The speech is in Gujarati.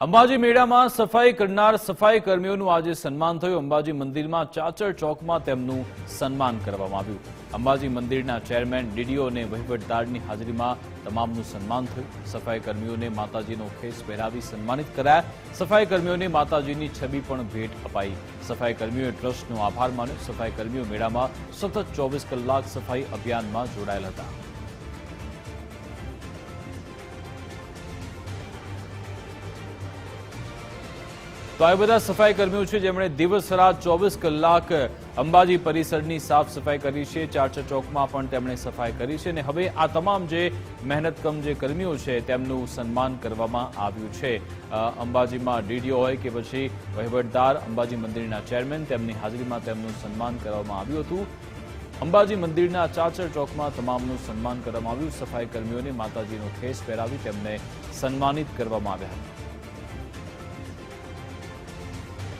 અંબાજી મેળામાં સફાઈ કરનાર સફાઈ કર્મીઓનું આજે સન્માન થયું। અંબાજી મંદિરમાં ચાચર ચોકમાં તેમનું સન્માન કરવામાં આવ્યું। અંબાજી મંદિરના ચેરમેન, ડીડીઓ અને વહીવટદારની હાજરીમાં તમામનું સન્માન થયું। સફાઈ કર્મીઓને માતાજીનો ખેસ પહેરાવી સન્માનિત કરાયા। સફાઈ કર્મીઓને માતાજીની છબી પણ ભેટ અપાઈ। સફાઈ કર્મીઓએ ટ્રસ્ટનો આભાર માન્યો। સફાઈ કર્મીઓ મેળામાં સતત 24 કલાક સફાઈ અભિયાનમાં જોડાયેલ હતા। તો આ બધા સફાઈ કર્મીઓ છે જેમણે દિવસ રાત 24 કલાક અંબાજી પરિસરની સાફ સફાઈ કરી છે। ચાચર ચોકમાં પણ તેમણે સફાઈ કરી છે અને હવે આ તમામ જે મહેનતકમ જે કર્મીઓ છે તેમનું સન્માન કરવામાં આવ્યું છે। અંબાજીમાં ડીડીઓ હોય કે પછી વહીવટદાર, અંબાજી મંદિરના ચેરમેન, તેમની હાજરીમાં તેમનું સન્માન કરવામાં આવ્યું હતું। અંબાજી મંદિરના ચાચર ચોકમાં તમામનું સન્માન કરવામાં આવ્યું। સફાઈ કર્મીઓને માતાજીનો ખેસ પહેરાવી તેમને સન્માનિત કરવામાં આવ્યા હતા।